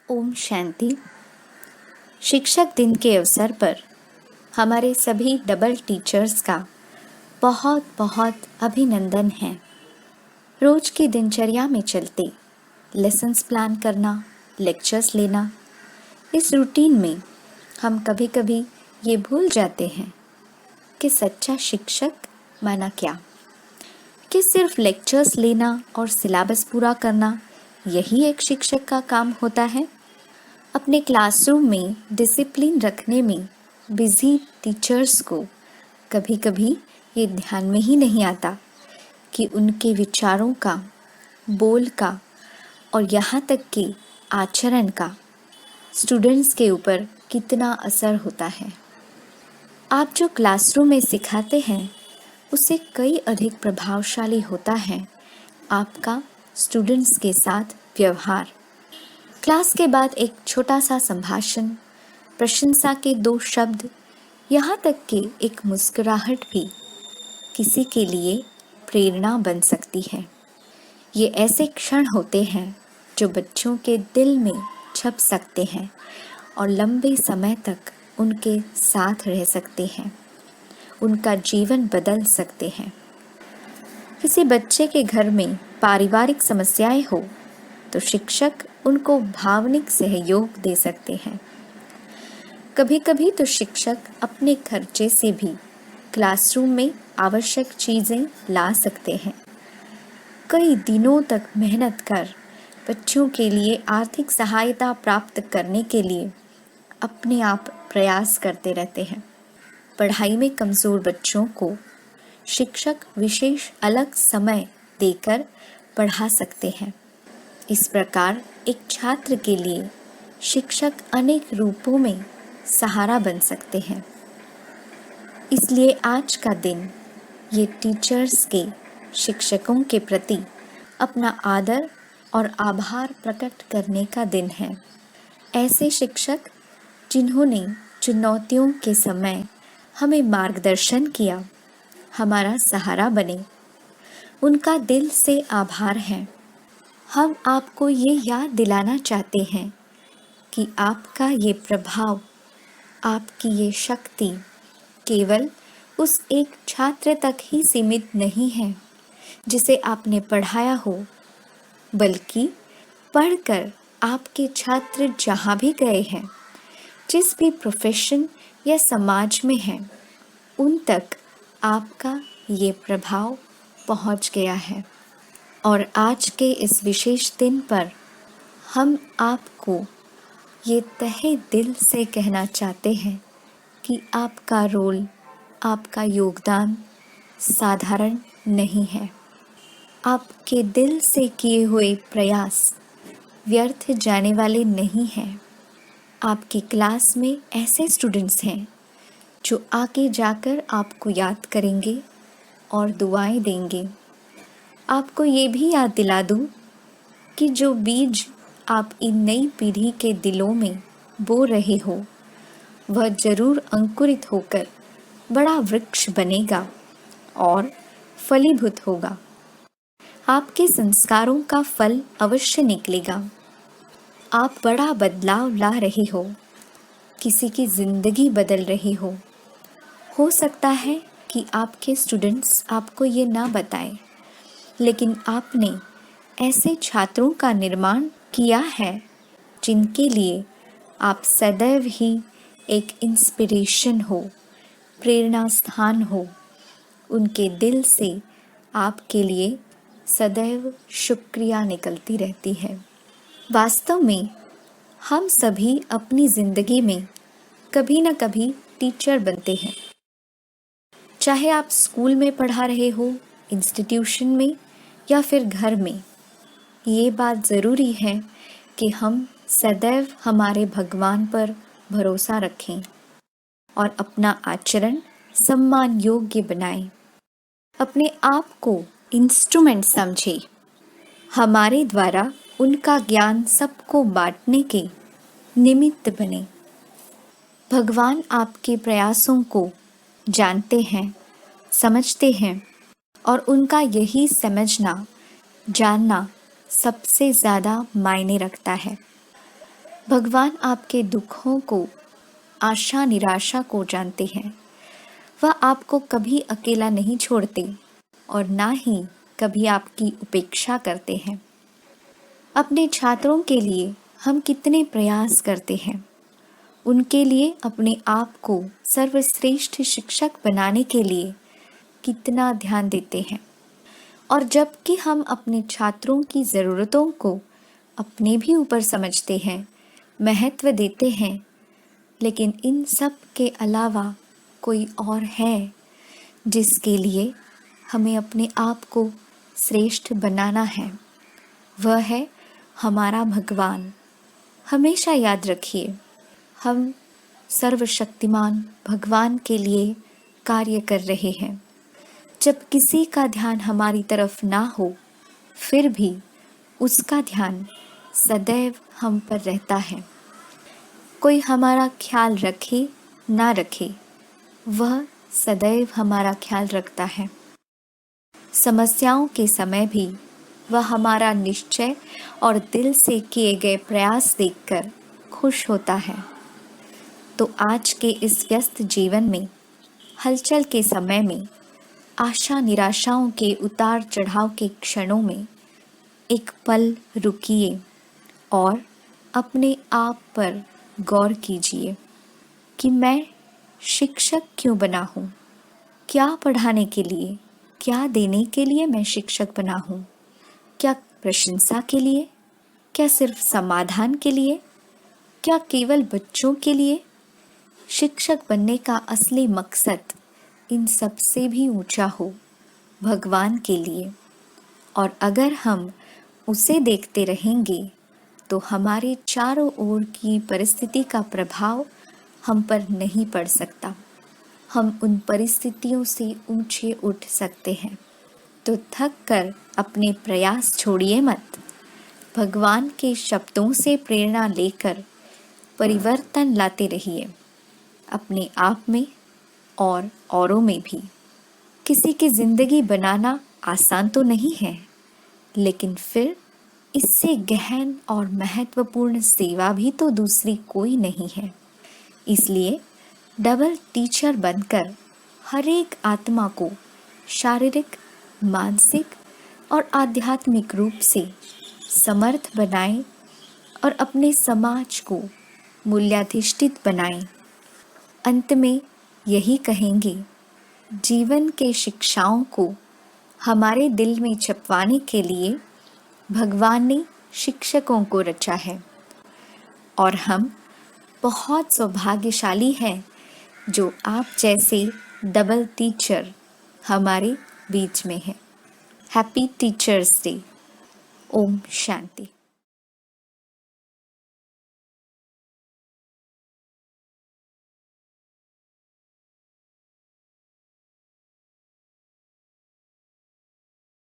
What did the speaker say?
ओम शांति। शिक्षक दिन के अवसर पर हमारे सभी डबल टीचर्स का बहुत बहुत अभिनंदन है। रोज की दिनचर्या में चलते लेसन्स प्लान करना, लेक्चर्स लेना, इस रूटीन में हम कभी कभी ये भूल जाते हैं कि सच्चा शिक्षक माना क्या, कि सिर्फ लेक्चर्स लेना और सिलेबस पूरा करना यही एक शिक्षक का काम होता है। अपने क्लासरूम में डिसिप्लिन रखने में बिजी टीचर्स को कभी कभी ये ध्यान में ही नहीं आता कि उनके विचारों का, बोल का और यहाँ तक कि आचरण का स्टूडेंट्स के ऊपर कितना असर होता है। आप जो क्लासरूम में सिखाते हैं उससे कई अधिक प्रभावशाली होता है आपका स्टूडेंट्स के साथ व्यवहार। क्लास के बाद एक छोटा सा संभाषण, प्रशंसा के 2 शब्द, यहाँ तक कि एक मुस्कुराहट भी किसी के लिए प्रेरणा बन सकती है। ये ऐसे क्षण होते हैं जो बच्चों के दिल में छप सकते हैं और लंबे समय तक उनके साथ रह सकते हैं, उनका जीवन बदल सकते हैं। किसी बच्चे के घर में पारिवारिक समस्याएं हो तो शिक्षक उनको भावनिक सहयोग दे सकते हैं। कभी कभी तो शिक्षक अपने खर्चे से भी क्लासरूम में आवश्यक चीज़ें ला सकते हैं। कई दिनों तक मेहनत कर बच्चों के लिए आर्थिक सहायता प्राप्त करने के लिए अपने आप प्रयास करते रहते हैं। पढ़ाई में कमज़ोर बच्चों को शिक्षक विशेष अलग समय देकर पढ़ा सकते हैं। इस प्रकार एक छात्र के लिए शिक्षक अनेक रूपों में सहारा बन सकते हैं। इसलिए आज का दिन ये टीचर्स के शिक्षकों के प्रति अपना आदर और आभार प्रकट करने का दिन है। ऐसे शिक्षक जिन्होंने चुनौतियों के समय हमें मार्गदर्शन किया, हमारा सहारा बने, उनका दिल से आभार है। हम आपको ये याद दिलाना चाहते हैं कि आपका ये प्रभाव, आपकी ये शक्ति केवल उस एक छात्र तक ही सीमित नहीं है जिसे आपने पढ़ाया हो, बल्कि पढ़कर आपके छात्र जहाँ भी गए हैं, जिस भी प्रोफेशन या समाज में हैं, उन तक आपका ये प्रभाव पहुँच गया है। और आज के इस विशेष दिन पर हम आपको ये तहे दिल से कहना चाहते हैं कि आपका रोल, आपका योगदान साधारण नहीं है। आपके दिल से किए हुए प्रयास व्यर्थ जाने वाले नहीं हैं। आपकी क्लास में ऐसे स्टूडेंट्स हैं जो आगे जाकर आपको याद करेंगे और दुआएं देंगे। आपको ये भी याद दिला दूं कि जो बीज आप इन नई पीढ़ी के दिलों में बो रहे हो, वह जरूर अंकुरित होकर बड़ा वृक्ष बनेगा और फलीभूत होगा। आपके संस्कारों का फल अवश्य निकलेगा। आप बड़ा बदलाव ला रहे हो, किसी की जिंदगी बदल रही हो सकता है कि आपके स्टूडेंट्स आपको ये ना बताएं, लेकिन आपने ऐसे छात्रों का निर्माण किया है जिनके लिए आप सदैव ही एक इंस्पिरेशन हो, प्रेरणा स्थान हो। उनके दिल से आपके लिए सदैव शुक्रिया निकलती रहती है। वास्तव में हम सभी अपनी ज़िंदगी में कभी न कभी टीचर बनते हैं। चाहे आप स्कूल में पढ़ा रहे हो, इंस्टीट्यूशन में या फिर घर में, ये बात ज़रूरी है कि हम सदैव हमारे भगवान पर भरोसा रखें और अपना आचरण सम्मान योग्य बनाएं। अपने आप को इंस्ट्रूमेंट समझें। हमारे द्वारा उनका ज्ञान सबको बांटने के निमित्त बने। भगवान आपके प्रयासों को जानते हैं, समझते हैं और उनका यही समझना, जानना सबसे ज़्यादा मायने रखता है। भगवान आपके दुखों को, आशा निराशा को जानते हैं। वह आपको कभी अकेला नहीं छोड़ते और ना ही कभी आपकी उपेक्षा करते हैं। अपने छात्रों के लिए हम कितने प्रयास करते हैं, उनके लिए अपने आप को सर्वश्रेष्ठ शिक्षक बनाने के लिए कितना ध्यान देते हैं। और जबकि हम अपने छात्रों की ज़रूरतों को अपने भी ऊपर समझते हैं, महत्व देते हैं, लेकिन इन सब के अलावा कोई और है जिसके लिए हमें अपने आप को श्रेष्ठ बनाना है। वह है हमारा भगवान। हमेशा याद रखिए, हम सर्वशक्तिमान भगवान के लिए कार्य कर रहे हैं। जब किसी का ध्यान हमारी तरफ ना हो, फिर भी उसका ध्यान सदैव हम पर रहता है। कोई हमारा ख्याल रखे ना रखे, वह सदैव हमारा ख्याल रखता है। समस्याओं के समय भी वह हमारा निश्चय और दिल से किए गए प्रयास देखकर खुश होता है। तो आज के इस व्यस्त जीवन में, हलचल के समय में, आशा निराशाओं के उतार चढ़ाव के क्षणों में एक पल रुकिए और अपने आप पर गौर कीजिए कि मैं शिक्षक क्यों बना हूँ। क्या पढ़ाने के लिए, क्या देने के लिए मैं शिक्षक बना हूँ? क्या प्रशंसा के लिए? क्या सिर्फ समाधान के लिए? क्या केवल बच्चों के लिए? शिक्षक बनने का असली मकसद इन सब से भी ऊंचा हो, भगवान के लिए। और अगर हम उसे देखते रहेंगे तो हमारे चारों ओर की परिस्थिति का प्रभाव हम पर नहीं पड़ सकता। हम उन परिस्थितियों से ऊंचे उठ सकते हैं। तो थक कर अपने प्रयास छोड़िए मत। भगवान के शब्दों से प्रेरणा लेकर परिवर्तन लाते रहिए, अपने आप में और औरों में भी। किसी की जिंदगी बनाना आसान तो नहीं है, लेकिन फिर इससे गहन और महत्वपूर्ण सेवा भी तो दूसरी कोई नहीं है। इसलिए डबल टीचर बनकर हर एक आत्मा को शारीरिक, मानसिक और आध्यात्मिक रूप से समर्थ बनाएं और अपने समाज को मूल्याधिष्ठित बनाएं। अंत में यही कहेंगे, जीवन के शिक्षाओं को हमारे दिल में छपवाने के लिए भगवान ने शिक्षकों को रचा है और हम बहुत सौभाग्यशाली हैं जो आप जैसे डबल टीचर हमारे बीच में हैं। Happy teachers day. ओम शांति।